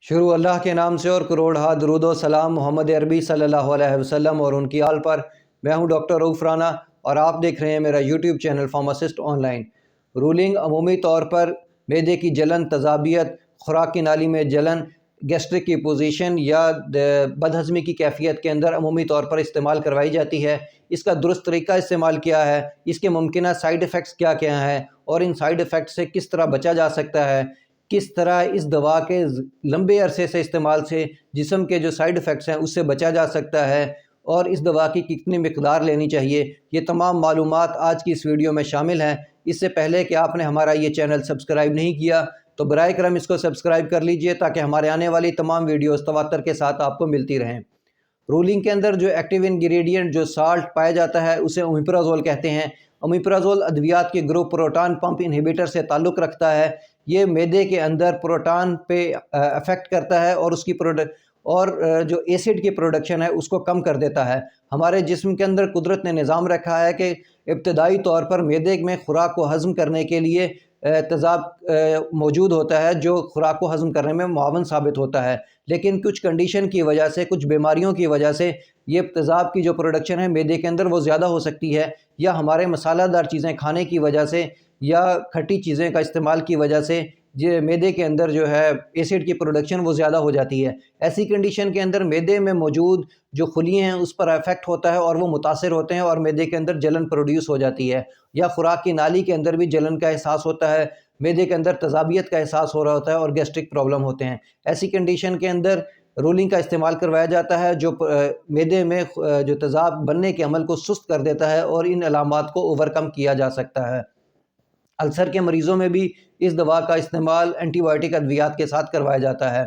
शुरू अल्लाह के नाम से और करोड़ दरूद व सलाम मोहम्मद अरबी सल्लल्लाहु अलैहि वसल्लम और उनकी आल पर। मैं हूं डॉक्टर रऊफ़ राना और आप देख रहे हैं मेरा YouTube channel pharmacist online. Ruling अमूमी तौर पर मैदे की जलन, तज़ाबियत, खुराक की नाली में जलन, गैस्ट्रिक की पोजीशन या बदहज़मी की कैफियत के अंदर अमूमी तौर पर इस्तेमाल करवाई जाती है। इसका दुरुस्त तरीका इस्तेमाल क्या है, इसके मुमकिन साइड इफ़ेक्ट्स क्या क्या हैं और इन साइड इफ़ेक्ट से किस तरह बचा जा सकता है, किस तरह इस दवा के लंबे अरसे से इस्तेमाल से जिस्म के जो साइड इफ़ेक्ट्स हैं उससे बचा जा सकता है और इस दवा की कितनी मिक़दार लेनी चाहिए, ये तमाम मालूमात आज की इस वीडियो में शामिल हैं। इससे पहले कि आपने हमारा ये चैनल सब्सक्राइब नहीं किया तो बराए करम इसको सब्सक्राइब कर लीजिए ताकि हमारे आने वाली तमाम वीडियोज़ तवातर के साथ आपको मिलती रहें। रूलिंग के अंदर जो एक्टिव इंग्रेडिएंट जो साल्ट पाया जाता है उसे ओमिप्राज़ोल कहते हैं। ओमिप्राज़ोल अद्वियात के ग्रुप प्रोटॉन पंप इनहिबिटर से ताल्लुक़ रखता है। ये मैदे के अंदर प्रोटॉन पे अफेक्ट करता है और उसकी जो एसिड की प्रोडक्शन है उसको कम कर देता है। हमारे जिस्म के अंदर कुदरत ने निज़ाम रखा है कि इब्तदाई तौर पर मैदे में खुराक को हज़म करने के लिए तेज़ाब मौजूद होता है जो खुराक को हज़म करने में मुआवन साबित होता है, लेकिन कुछ कंडीशन की वजह से, कुछ बीमारियों की वजह से ये तेज़ाब की जो प्रोडक्शन है मैदे के अंदर वो ज़्यादा हो सकती है, या हमारे मसालादार चीज़ें खाने की वजह से या खट्टी चीज़ें का इस्तेमाल की वजह से ये मैदे के अंदर जो है एसिड की प्रोडक्शन वो ज़्यादा हो जाती है। ऐसी कंडीशन के अंदर मैदे में मौजूद जो खुलियाँ हैं उस पर अफेक्ट होता है और वो मुतासिर होते हैं और मैदे के अंदर जलन प्रोड्यूस हो जाती है, या खुराक की नाली के अंदर भी जलन का एहसास होता है, मैदे के अंदर तज़ाबियत का एहसास हो रहा होता है और गैस्ट्रिक प्रॉब्लम होते हैं। ऐसी कंडीशन के अंदर रोलिंग का इस्तेमाल करवाया जाता है जो मैदे में जो तेज़ाब बनने के अमल को सुस्त कर देता है और इन अलामात को ओवरकम किया जा सकता है। अल्सर के मरीज़ों में भी इस दवा का इस्तेमाल एंटीबायोटिक अद्वियात के साथ करवाया जाता है।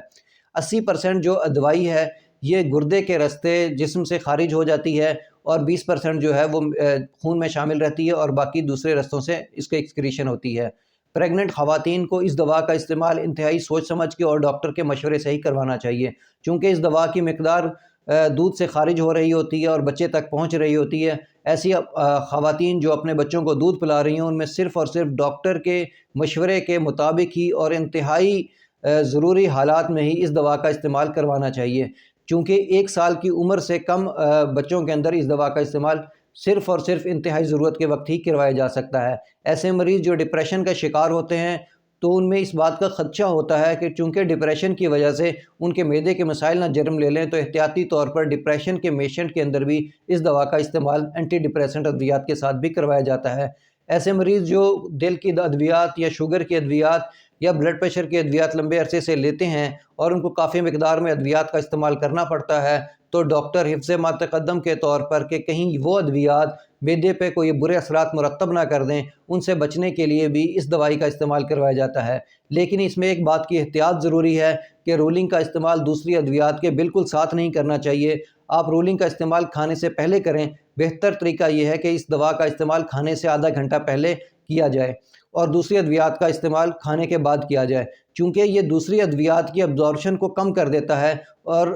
80% जो दवाई है ये गुर्दे के रास्ते जिस्म से खारिज हो जाती है और 20% जो है वो खून में शामिल रहती है और बाकी दूसरे रास्तों से इसके एक्सक्रीशन होती है। प्रेग्नेंट ख़वातीन को इस दवा का इस्तेमाल इंतहाई सोच समझ के और डॉक्टर के मशवरे से ही करवाना चाहिए, चूँकि इस दवा की मिक़दार दूध से खारिज हो रही होती है और बच्चे तक पहुँच रही होती है। ऐसी ख़वातीन जो अपने बच्चों को दूध पिला रही हैं उनमें सिर्फ़ और सिर्फ डॉक्टर के मशवरे के मुताबिक ही और इंतहाई ज़रूरी हालात में ही इस दवा का इस्तेमाल करवाना चाहिए, चूँकि 1 साल की उम्र से कम बच्चों के अंदर इस दवा का इस्तेमाल सिर्फ़ और सिर्फ इंतहाई ज़रूरत के वक्त ही करवाया जा सकता है। ऐसे मरीज़ जो डिप्रेशन का शिकार होते हैं तो उनमें इस बात का ख़दशा होता है कि चूँकि डिप्रेशन की वजह से उनके मैदे के मसाइल ना जन्म ले लें, तो एहतियाती तौर पर डिप्रेशन के पेशेंट के अंदर भी इस दवा का इस्तेमाल एंटी डिप्रेसेंट अद्वियात के साथ भी करवाया जाता है। ऐसे मरीज़ जो दिल की अद्वियात या शुगर की अद्वियात या ब्लड प्रेशर के अद्वियात लंबे अरसे से लेते हैं और उनको काफ़ी मिक़दार में अद्वियात का इस्तेमाल करना पड़ता है, तो डॉक्टर हिफ्ज़ मा तक़द्दम के तौर पर कि कहीं वो अद्वियात मैदे पे कोई बुरे असरात मुरतब ना कर दें, उनसे बचने के लिए भी इस दवाई का इस्तेमाल करवाया जाता है। लेकिन इसमें एक बात की एहतियात ज़रूरी है कि रोलिंग का इस्तेमाल दूसरी अद्वियात के बिल्कुल साथ नहीं करना चाहिए। आप रोलिंग का इस्तेमाल खाने से पहले करें। बेहतर तरीका यह है कि इस दवा का इस्तेमाल खाने से आधा घंटा पहले किया जाए और दूसरी अद्वियात का इस्तेमाल खाने के बाद किया जाए, चूँकि ये दूसरी अद्वियात की अब्ज़ॉर्प्शन को कम कर देता है और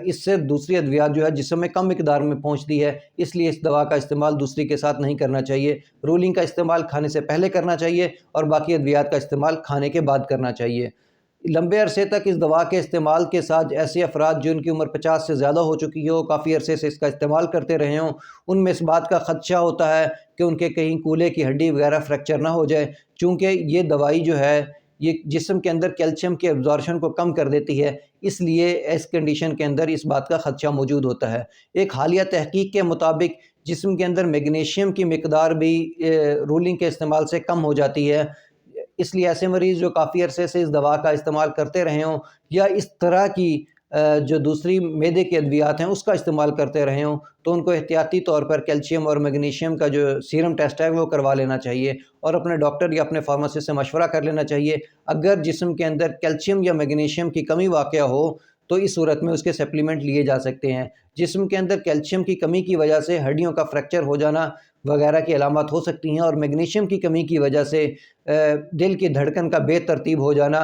इससे दूसरी अद्वियात जो है जिस्म में कम मिक़दार में पहुँचती है, इसलिए इस दवा का इस्तेमाल दूसरी के साथ नहीं करना चाहिए। रोलिंग का इस्तेमाल खाने से पहले करना चाहिए और बाकी अद्वियात का इस्तेमाल खाने के बाद करना चाहिए। लंबे अरसे तक इस दवा के इस्तेमाल के साथ ऐसे अफराद जिनकी उम्र 50 से ज़्यादा हो चुकी हो, काफ़ी अरसे से इसका इस्तेमाल करते रहे हों, उनमें इस बात का ख़दशा होता है कि उनके कहीं कूल्हे की हड्डी वगैरह फ्रैक्चर ना हो जाए, चूँकि ये दवाई जो है ये जिस्म के अंदर कैल्शियम के अब्ज़ॉर्प्शन को कम कर देती है, इसलिए इस कंडीशन के अंदर इस बात का ख़दशा मौजूद होता है। एक हालिया तहकीक के मुताबिक जिस्म के अंदर मैग्नीशियम की मिक़दार भी रोलिंग के इस्तेमाल से कम हो जाती है, इसलिए ऐसे मरीज़ जो काफ़ी अरसे से इस दवा का इस्तेमाल करते रहे हों या इस तरह की जो दूसरी मैदे की अद्वियात हैं उसका इस्तेमाल करते रहे हों, तो उनको एहतियाती तौर पर कैल्शियम और मैग्नीशियम का जो सीरम टेस्ट है वो करवा लेना चाहिए और अपने डॉक्टर या अपने फार्मासिस्ट से मशवरा कर लेना चाहिए। अगर जिस्म के अंदर कैल्शियम या मैग्नीशियम की कमी वाक़या हो तो इस सूरत में उसके सप्लीमेंट लिए जा सकते हैं। जिस्म के अंदर कैल्शियम की कमी की वजह से हड्डियों का फ्रैक्चर हो जाना वगैरह की अलामत हो सकती हैं और मैग्नीशियम की कमी की वजह से दिल की धड़कन का बेतरतीब हो जाना,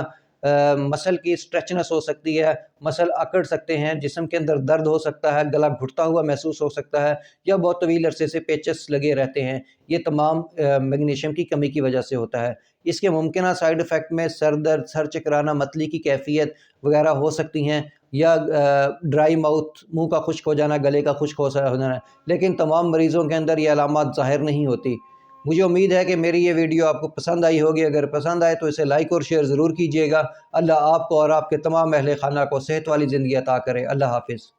مسل کی اسٹریچنس ہو سکتی ہے، مسل اکڑ سکتے ہیں، جسم کے اندر درد ہو سکتا ہے، گلا گھٹتا ہوا محسوس ہو سکتا ہے، یا بہت طویل عرصے سے پیچس لگے رہتے ہیں۔ یہ تمام میگنیشیم کی کمی کی وجہ سے ہوتا ہے۔ اس کے ممکنہ سائیڈ افیکٹ میں سر درد، سر چکرانا، متلی کی کیفیت وغیرہ ہو سکتی ہیں، یا ڈرائی ماؤتھ، منہ کا خشک ہو جانا، گلے کا خشک ہو جانا، لیکن تمام مریضوں کے اندر یہ علامات ظاہر نہیں ہوتی۔ مجھے امید ہے کہ میری یہ ویڈیو آپ کو پسند آئی ہوگی۔ اگر پسند آئے تو اسے لائک اور شیئر ضرور کیجیے گا۔ اللہ آپ کو اور آپ کے تمام اہل خانہ کو صحت والی زندگی عطا کرے۔ اللہ حافظ۔